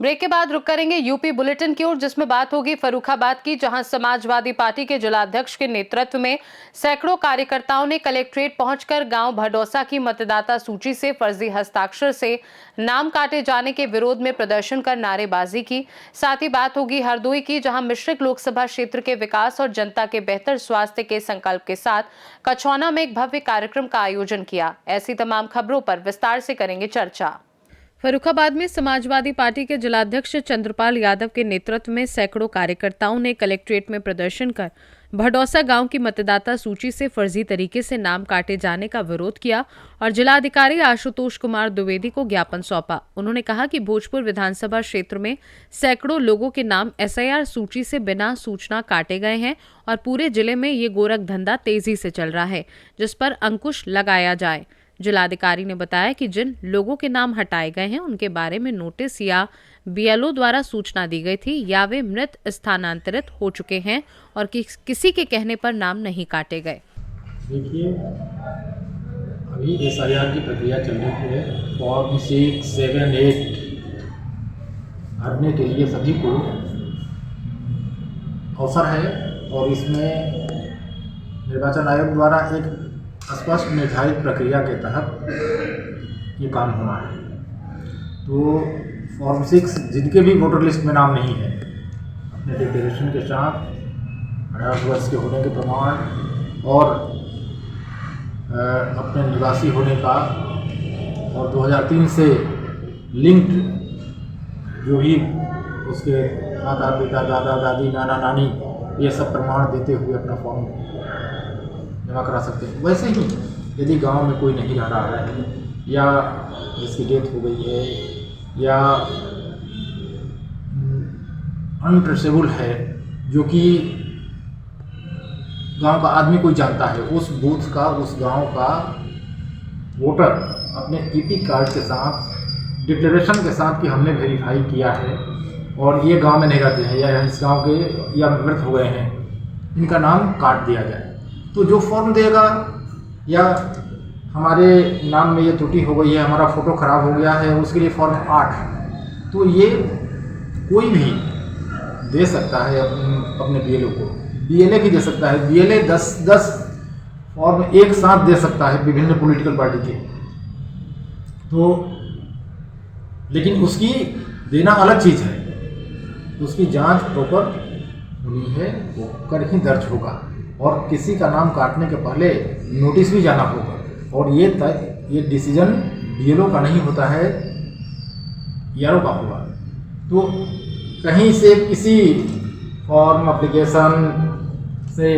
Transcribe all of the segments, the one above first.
Break के बाद रुक करेंगे यूपी बुलेटिन की ओर, जिसमें बात होगी फर्रुखाबाद की, जहां समाजवादी पार्टी के जिलाध्यक्ष के नेतृत्व में सैकड़ों कार्यकर्ताओं ने कलेक्ट्रेट पहुंचकर गांव भडौसा की मतदाता सूची से फर्जी हस्ताक्षर से नाम काटे जाने के विरोध में प्रदर्शन कर नारेबाजी की। साथ ही बात होगी हरदोई की, जहां मिश्रिक लोकसभा क्षेत्र के विकास और जनता के बेहतर स्वास्थ्य के संकल्प के साथ कछौना में एक भव्य कार्यक्रम का आयोजन किया। ऐसी तमाम खबरों पर विस्तार से करेंगे चर्चा। फर्रुखाबाद में समाजवादी पार्टी के जिलाध्यक्ष चंद्रपाल यादव के नेतृत्व में सैकड़ों कार्यकर्ताओं ने कलेक्ट्रेट में प्रदर्शन कर भडौसा गांव की मतदाता सूची से फर्जी तरीके से नाम काटे जाने का विरोध किया और जिलाधिकारी आशुतोष कुमार द्विवेदी को ज्ञापन सौंपा। उन्होंने कहा कि भोजपुर विधानसभा क्षेत्र में सैकड़ों लोगों के नाम SIR सूची से बिना सूचना काटे गए हैं और पूरे जिले में ये गोरख धंधा तेजी से चल रहा है, जिस पर अंकुश लगाया जाए। जिलाधिकारी ने बताया कि जिन लोगों के नाम हटाए गए हैं उनके बारे में नोटिस या BLO द्वारा सूचना दी गई थी या वे मृत स्थानांतरित हो चुके हैं और किसी के कहने पर नाम नहीं काटे गए। देखिए, अभी SIR की प्रक्रिया चल रही है। फॉर्म 6, 7, 8 भरने के लिए सभी को अवसर है और इसमें निर्वाचन आयोग द्वारा एक स्पष्ट निर्धारित प्रक्रिया के तहत ये काम हुआ है। तो फॉर्म 6 जिनके भी वोटर लिस्ट में नाम नहीं है, अपने डिक्लेरेशन के साथ 18 वर्ष के होने के प्रमाण और अपने निवासी होने का और 2003 से लिंक्ड जो भी उसके माता पिता, दादा दादी, नाना नानी, ये सब प्रमाण देते हुए अपना फॉर्म जमा करा सकते हैं। वैसे ही यदि गांव में कोई नहीं रह रहा है या जिसकी डेथ हो गई है या अनट्रेसेबल है, जो कि गांव का आदमी कोई जानता है, उस बूथ का, उस गांव का वोटर अपने EP कार्ड के साथ, डिक्लेरेशन के साथ कि हमने वेरीफाई किया है और ये गांव में नहीं रहते हैं या इस गांव के या मृत हो गए हैं, इनका नाम काट दिया जाए। तो जो फॉर्म देगा या हमारे नाम में ये त्रुटि हो गई है, हमारा फ़ोटो ख़राब हो गया है, उसके लिए फॉर्म 8, तो ये कोई भी दे सकता है अपने BLO को। BLA भी दे सकता है। BLA 10 फॉर्म एक साथ दे सकता है विभिन्न पॉलिटिकल पार्टी के। तो लेकिन उसकी देना अलग चीज़ है, उसकी जांच प्रॉपर होनी है, वो कर ही दर्ज होगा और किसी का नाम काटने के पहले नोटिस भी जाना होगा और ये डिसीजन BLO का नहीं होता है, ERO का होगा। तो कहीं से किसी फॉर्म एप्लीकेशन से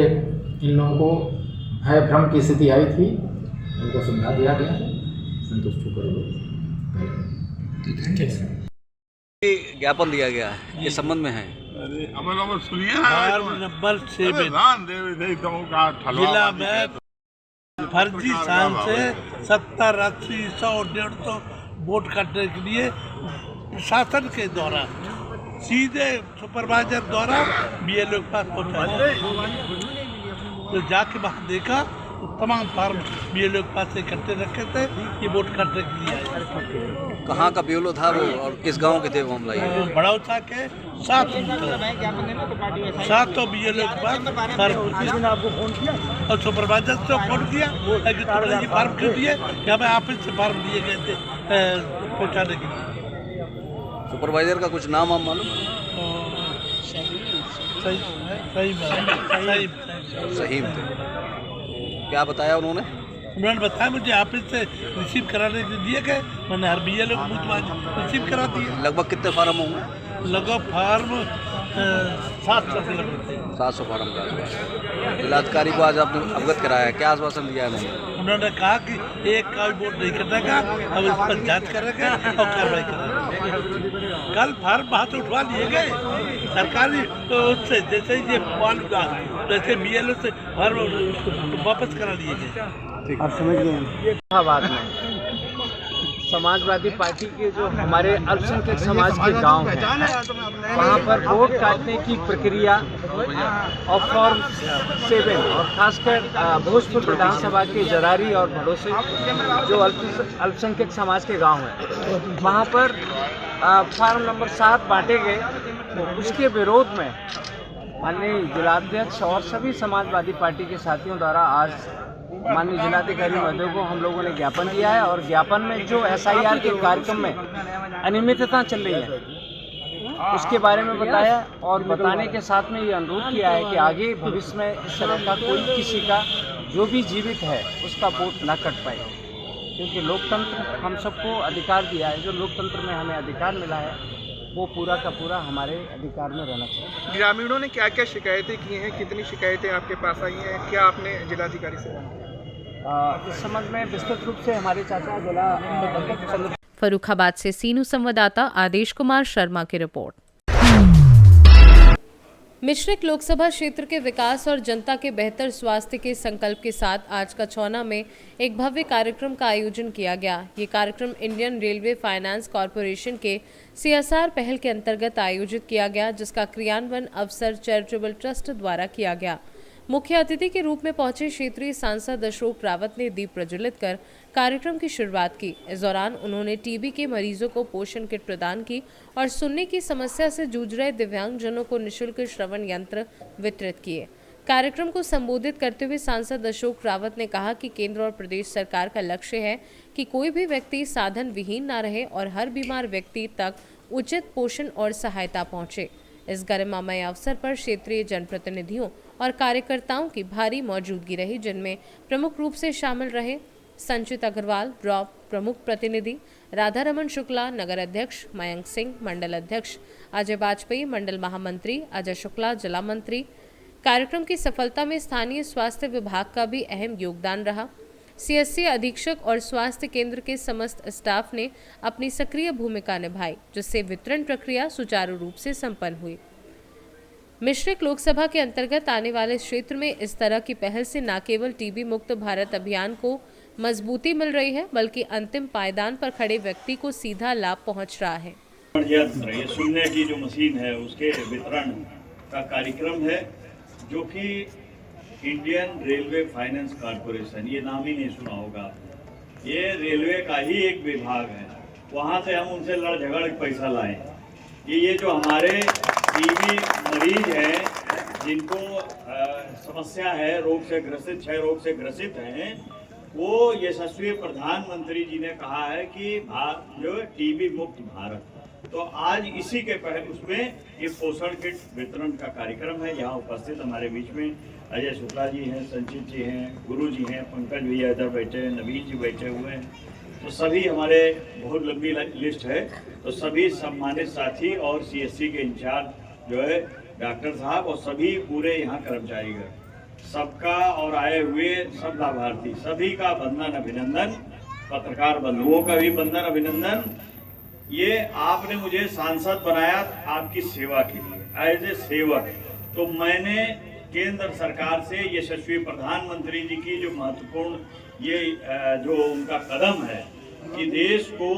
इन लोगों को भय भ्रम की स्थिति आई थी, उनको समझा दिया गया, संतुष्ट होकर ज्ञापन दिया गया है, ये संबंध में है। सुनिए नंबर 7 जिला में फर्जी स्थान से 70, 80, 100, 150 वोट काटने के लिए प्रशासन के द्वारा सीधे सुपरवाइजर द्वारा BLO के पास पहुँचाया। तो जाके वहाँ देखा तो तमाम फार्म BLO के पास इकट्ठे रखे थे, ये वोट काटने के लिए आए। कहाँ का BLO था वो और किस गांव के थे वो मामला? भडौसा के 7 तो BLO के पास आपको फोन किया और सुपरवाइजर से फोन किया कि तुमने ये फार्म क्यों दिए, कि हमें ऑफिस से फार्म दिए गए थे पहुँचाने के लिए। सुपरवाइजर का कुछ नाम आप मालूम? सही थे। क्या बताया उन्होंने? उन्होंने बताया मुझे ऑफिस से रिसीव कराने के लिए गए, मैंने हर BLO को रिसीव करा दिए। लगभग कितने फार्म होंगे? लगभग फार्म 700 से लगभग 700 फार्म का आसपास। जिलाधिकारी को आज आपने अवगत कराया, क्या आश्वासन दिया है उन्होंने? कहा कि एक का भी वोट नहीं कटेगा, अब इस पर जाँच करेगा और कार्रवाई करेगा। कल फार्म हाथ उठवा लिए गए सरकारी उससे, जैसे ये जैसे BLO से फार्म वापस करा लिए गए। आप समझ गए? समाजवादी पार्टी के जो हमारे अल्पसंख्यक समाज के गांव हैं, वहां पर वोट काटने की प्रक्रिया और फॉर्म 7 और खासकर भोजपुर विधानसभा के जरारी और भड़ोसे जो अल्पसंख्यक समाज के गांव हैं, वहां पर फॉर्म नंबर 7 बांटे गए। उसके विरोध में माननीय जिलाध्यक्ष और सभी समाजवादी पार्टी के साथियों द्वारा आज माननीय जिलाधिकारी महोदय को हम लोगों ने ज्ञापन दिया है और ज्ञापन में जो SIR के कार्यक्रम में अनियमितता चल रही है उसके बारे में बताया और बताने के साथ में ये अनुरोध किया है कि आगे भविष्य में इस तरह का कोई किसी का जो भी जीवित है उसका वोट न कट पाए, क्योंकि लोकतंत्र हम सबको अधिकार दिया है। जो लोकतंत्र में हमें अधिकार मिला है वो पूरा का पूरा हमारे अधिकार में रहना चाहिए। ग्रामीणों ने क्या क्या शिकायतें की हैं, कितनी शिकायतें आपके पास आई हैं, क्या आपने जिलाधिकारी से इस संबंध में विस्तृत रूप से हमारे चाचा जिला फर्रुखाबाद से सीनू संवाददाता आदेश कुमार शर्मा की रिपोर्ट। मिश्रिक लोकसभा क्षेत्र के विकास और जनता के बेहतर स्वास्थ्य के संकल्प के साथ आज कछौना में एक भव्य कार्यक्रम का आयोजन किया गया। ये कार्यक्रम इंडियन रेलवे फाइनेंस कॉरपोरेशन के CSR पहल के अंतर्गत आयोजित किया गया, जिसका क्रियान्वयन अवसर चैरिटेबल ट्रस्ट द्वारा किया गया। मुख्य अतिथि के रूप में पहुंचे क्षेत्रीय सांसद अशोक रावत ने दीप प्रज्वलित कर कार्यक्रम की शुरुआत की। इस दौरान उन्होंने TB के मरीजों को पोषण किट प्रदान की और सुनने की समस्या से जूझ रहे दिव्यांगजनों को निःशुल्क श्रवण यंत्र वितरित किए। कार्यक्रम को संबोधित करते हुए सांसद अशोक रावत ने कहा कि केंद्र और प्रदेश सरकार का लक्ष्य है कि कोई भी व्यक्ति साधन विहीन न रहे और हर बीमार व्यक्ति तक उचित पोषण और सहायता पहुंचे। इस गरिमामय अवसर पर क्षेत्रीय जनप्रतिनिधियों और कार्यकर्ताओं की भारी मौजूदगी रही, जिनमें प्रमुख रूप से शामिल रहे संचित अग्रवाल ड्रॉप प्रमुख प्रतिनिधि, राधा रमन शुक्ला नगर अध्यक्ष, मयंक सिंह मंडल अध्यक्ष, अजय वाजपेयी मंडल महामंत्री, अजय शुक्ला जिला मंत्री। कार्यक्रम की सफलता में स्थानीय स्वास्थ्य विभाग का भी अहम योगदान रहा। CSC अधीक्षक और स्वास्थ्य केंद्र के समस्त स्टाफ ने अपनी सक्रिय भूमिका निभाई, जिससे वितरण प्रक्रिया सुचारू रूप से संपन्न हुई। मिश्रिक लोकसभा के अंतर्गत आने वाले क्षेत्र में इस तरह की पहल से न केवल TB मुक्त भारत अभियान को मजबूती मिल रही है, बल्कि अंतिम पायदान पर खड़े व्यक्ति को सीधा लाभ पहुंच रहा है। ये सुनने की जो मशीन है उसके वितरण का कार्यक्रम है, जो कि इंडियन रेलवे फाइनेंस कॉरपोरेशन, ये नाम ही नहीं सुना होगा आपने, ये रेलवे का ही एक विभाग है। वहाँ से हम उनसे लड़ झगड़ पैसा लाए कि ये जो हमारे TB मरीज हैं, जिनको समस्या है, रोग से ग्रसित, क्षय रोग से ग्रसित हैं, वो यशस्वी प्रधानमंत्री जी ने कहा है कि जो TB मुक्त भारत, तो आज इसी के उसमें ये पोषण किट वितरण का कार्यक्रम है। यहाँ उपस्थित हमारे बीच में अजय शुक्ला जी हैं, संचित जी हैं, गुरु जी हैं, पंकज भैया इधर बैठे हैं, नवीन जी बैठे हुए हैं, तो सभी हमारे बहुत लंबी लिस्ट है। तो सभी सम्मानित साथी और CSC के इंचार्ज जो है डॉक्टर साहब और सभी पूरे यहाँ कर्मचारीगण, सबका और आए हुए सब लाभार्थी सभी का वंदन अभिनंदन, पत्रकार बंधुओं का भी वंदन अभिनंदन। ये आपने मुझे सांसद बनाया आपकी सेवा के लिए, एज ए सेवक। तो मैंने केंद्र सरकार से यशस्वी प्रधानमंत्री जी की जो महत्वपूर्ण ये जो उनका कदम है कि देश को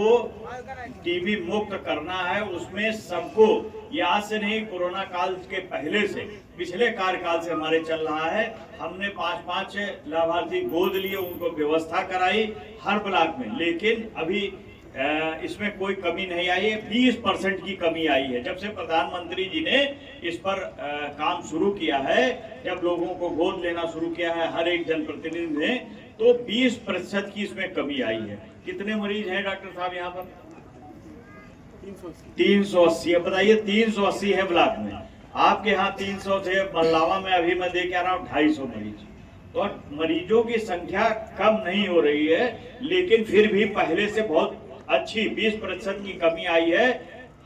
TB मुक्त करना है, उसमें सबको, ये आज से नहीं, कोरोना काल के पहले से, पिछले कार्यकाल से हमारे चल रहा है। हमने 5-5 लाभार्थी गोद लिए, उनको व्यवस्था कराई हर ब्लॉक में, लेकिन अभी इसमें कोई कमी नहीं आई है। 20% की कमी आई है जब से प्रधानमंत्री जी ने इस पर काम शुरू किया है, जब लोगों को गोद लेना शुरू किया है हर एक जनप्रतिनिधि ने, तो 20% की इसमें कमी आई है। कितने मरीज हैं डॉक्टर साहब यहाँ पर? 380। बताइए, 380 है ब्लॉक में, आपके यहाँ 300 थे, मल्लावा में अभी मैं देख आ रहा हूँ 250 मरीज। तो मरीजों की संख्या कम नहीं हो रही है, लेकिन फिर भी पहले से बहुत अच्छी 20% की कमी आई है।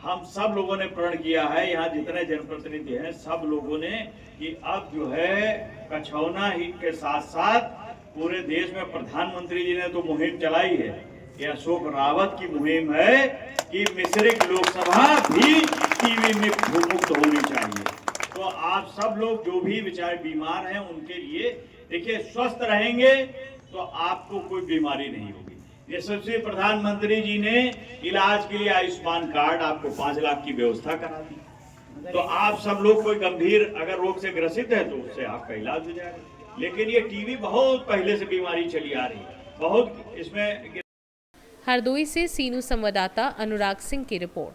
हम सब लोगों ने प्रण किया है, यहाँ जितने जनप्रतिनिधि हैं सब लोगों ने, कि अब जो है कछौना ही के साथ साथ पूरे देश में प्रधानमंत्री जी ने तो मुहिम चलाई है, ये अशोक रावत की मुहिम है कि मिश्रिक लोकसभा भी TB मुक्त होनी चाहिए। तो आप सब लोग जो भी बेचारे बीमार हैं उनके लिए देखिए, स्वस्थ रहेंगे तो आपको कोई बीमारी नहीं होगी। यशस्वी प्रधानमंत्री जी ने इलाज के लिए आयुष्मान कार्ड आपको 5 लाख की व्यवस्था करा दी। तो आप सब लोग कोई गंभीर अगर रोग से ग्रसित है तो उससे आपका इलाज हो जाएगा। लेकिन ये टीबी बहुत पहले से बीमारी चली आ रही है, बहुत इसमें। हरदोई से सीनू संवाददाता अनुराग सिंह की रिपोर्ट।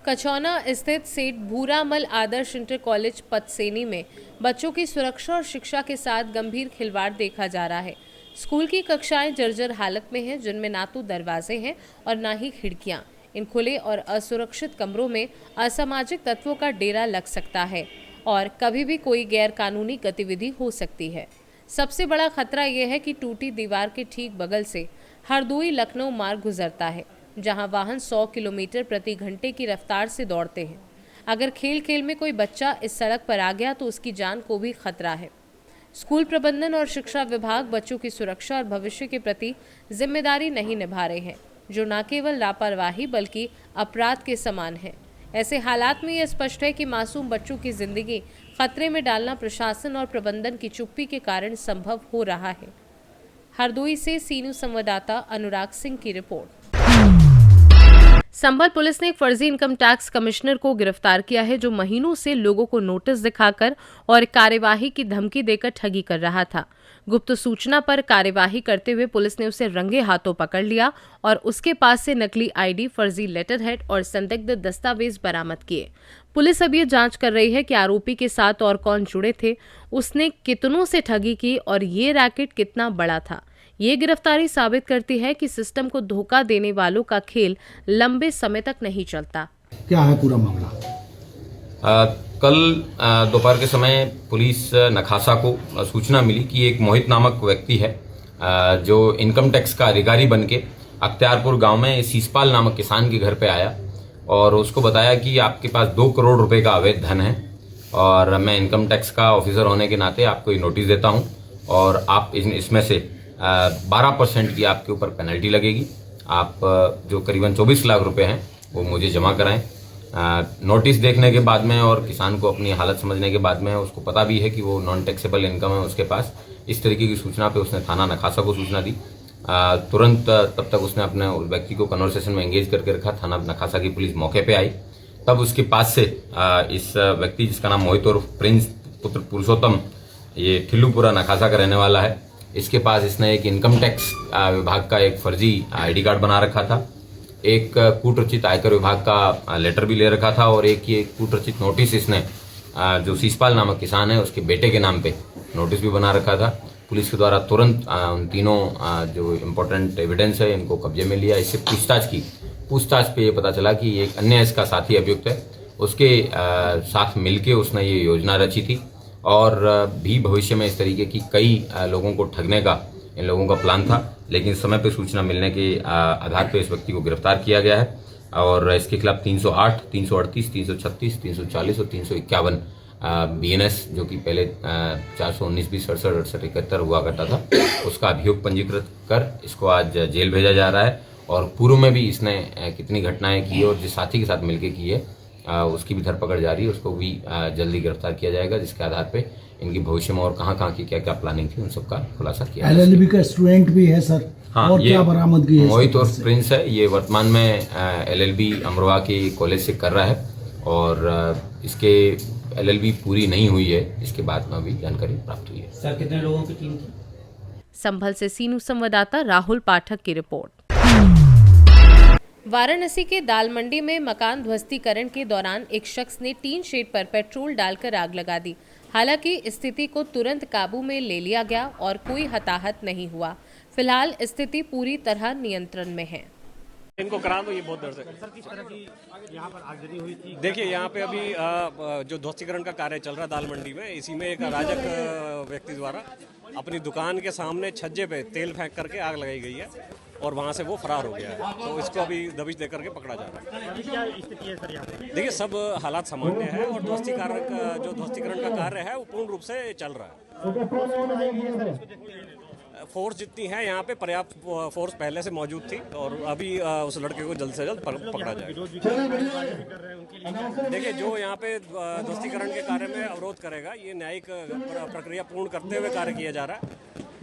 कचौना स्थित सेठ भूरामल आदर्श इंटर कॉलेज पतसेनी में बच्चों की सुरक्षा और शिक्षा के साथ गंभीर खिलवाड़ देखा जा रहा है। स्कूल की कक्षाएं जर्जर हालत में हैं, जिनमें ना तो दरवाजे हैं और ना ही खिड़कियां। इन खुले और असुरक्षित कमरों में असामाजिक तत्वों का डेरा लग सकता है और कभी भी कोई गैर कानूनी गतिविधि हो सकती है। सबसे बड़ा खतरा यह है कि टूटी दीवार के ठीक बगल से हरदोई लखनऊ मार्ग गुजरता है, जहां वाहन 100 किलोमीटर प्रति घंटे की रफ्तार से दौड़ते हैं। अगर खेल खेल में कोई बच्चा इस सड़क पर आ गया तो उसकी जान को भी खतरा है। स्कूल प्रबंधन और शिक्षा विभाग बच्चों की सुरक्षा और भविष्य के प्रति जिम्मेदारी नहीं निभा रहे हैं, जो न केवल लापरवाही बल्कि अपराध के समान है। ऐसे हालात में यह स्पष्ट है कि मासूम बच्चों की जिंदगी खतरे में डालना प्रशासन और प्रबंधन की चुप्पी के कारण संभव हो रहा है। हरदोई से सीनू संवाददाता अनुराग सिंह की रिपोर्ट। संभल पुलिस ने एक फर्जी इनकम टैक्स कमिश्नर को गिरफ्तार किया है, जो महीनों से लोगों को नोटिस दिखाकर और कार्यवाही की धमकी देकर ठगी कर रहा था। गुप्त सूचना पर कार्यवाही करते हुए पुलिस ने उसे रंगे हाथों पकड़ लिया और उसके पास से नकली आईडी, फर्जी लेटर हेड और संदिग्ध दस्तावेज बरामद किए। पुलिस अब ये जांच कर रही है कि आरोपी के साथ और कौन जुड़े थे, उसने कितनों से ठगी की और ये रैकेट कितना बड़ा था। ये गिरफ्तारी साबित करती है कि सिस्टम को धोखा देने वालों का खेल लंबे समय तक नहीं चलता। क्या है पूरा मामला? कल दोपहर के समय पुलिस नखासा को सूचना मिली कि एक मोहित नामक व्यक्ति है जो इनकम टैक्स का अधिकारी बनके अख्तियारपुर गांव में सीसपाल नामक किसान के घर पे आया और उसको बताया कि आपके पास 2 करोड़ रुपए का अवैध धन है और मैं इनकम टैक्स का ऑफिसर होने के नाते आपको ये नोटिस देता हूं और आप इसमें से 12% की आपके ऊपर पेनल्टी लगेगी। आप जो करीबन 24 लाख रुपए हैं वो मुझे जमा कराएं। नोटिस देखने के बाद में और किसान को अपनी हालत समझने के बाद में उसको पता भी है कि वो नॉन टैक्सेबल इनकम है उसके पास। इस तरीके की सूचना पे उसने थाना नखासा को सूचना दी। तुरंत तब तक उसने अपने व्यक्ति को कन्वर्सेशन में एंगेज करके रखा। थाना नखासा की पुलिस मौके पे आई, तब उसके पास से इस व्यक्ति जिसका नाम मोहित और प्रिंस पुत्र पुरुषोत्तम, ये ठिल्लूपुरा नखासा का रहने वाला है, इसके पास इसने एक इनकम टैक्स विभाग का एक फर्जी आईडी कार्ड बना रखा था, एक कूटरचित आयकर विभाग का लेटर भी ले रखा था और एक ये कूटरचित नोटिस इसने जो सीसपाल नामक किसान है उसके बेटे के नाम पे नोटिस भी बना रखा था। पुलिस के द्वारा तुरंत उन तीनों जो इम्पोर्टेंट एविडेंस है इनको कब्जे में लिया। इससे पूछताछ की। पूछताछ पे ये पता चला कि एक अन्य इसका साथी अभियुक्त है, उसके साथ मिलके उसने ये योजना रची थी और भी भविष्य में इस तरीके की कई लोगों को ठगने का इन लोगों का प्लान था। लेकिन समय पे सूचना मिलने के आधार पे इस व्यक्ति को गिरफ्तार किया गया है और इसके खिलाफ 308, 338, 336, 340 और 351 BNS जो कि पहले 419, 20, 68, 68, 71 हुआ करता था, उसका अभियोग पंजीकृत कर इसको आज जेल भेजा जा रहा है। और पूर्व में भी इसने कितनी घटनाएं की है और जिस साथी के साथ मिलकर की है उसकी भी धरपकड़ जारी है, उसको भी जल्दी गिरफ्तार किया जाएगा, जिसके आधार पे इनकी भविष्य में और कहाँ की क्या क्या प्लानिंग थी उन सब का खुलासा किया। LLB का स्टूडेंट भी है सर। हाँ, और क्या बरामदगी है? मोहित और प्रिंस है, ये वर्तमान में LLB अमरोहा के कॉलेज से कर रहा है और इसके LLB पूरी नहीं हुई है, इसके बाद में भी जानकारी प्राप्त हुई है। सर कितने लोगों की टीम थी? संभल से सीनू संवाददाता राहुल पाठक की रिपोर्ट। वाराणसी के दाल मंडी में मकान ध्वस्तीकरण के दौरान एक शख्स ने टीन शेड पर पेट्रोल डालकर आग लगा दी। हालांकि स्थिति को तुरंत काबू में ले लिया गया और कोई हताहत नहीं हुआ। फिलहाल स्थिति पूरी तरह नियंत्रण में है। इनको करा दो, ये बहुत दर्द है। सर किस तरह की यहाँ पर आगजनी हुई थी? देखिए यहाँ पे अभी जो ध्वस्तीकरण का कार्य चल रहा है दाल मंडी में, इसी में एक अराजक व्यक्ति द्वारा अपनी दुकान के सामने छज्जे पे तेल फेंक करके आग लगाई गई है और वहाँ से वो फरार हो गया है। तो इसको अभी दबिश दे करके पकड़ा जा रहा है। क्या स्थिति है सर यहाँ पे? देखिए सब हालात सामान्य है और ध्वस्तीकरण का कार्य है वो पूर्ण रूप से चल रहा है। फोर्स जितनी है यहाँ पे पर्याप्त फोर्स पहले से मौजूद थी और अभी उस लड़के को जल्द से जल्द पकड़ा जाएगा। देखिए जो यहाँ पे ध्वस्तीकरण के कार्य में अवरोध करेगा, ये न्यायिक प्रक्रिया पूर्ण करते हुए कार्य किया जा रहा है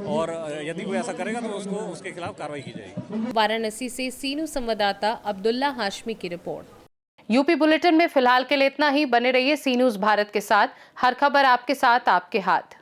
और यदि कोई ऐसा करेगा तो उसको उसके खिलाफ कार्रवाई की जाएगी। वाराणसी से सीनू संवाददाता अब्दुल्ला हाशमी की रिपोर्ट। यूपी बुलेटिन में फिलहाल के लिए इतना ही। बने रहिए सी न्यूज़ भारत के साथ। हर खबर आपके साथ, आपके हाथ।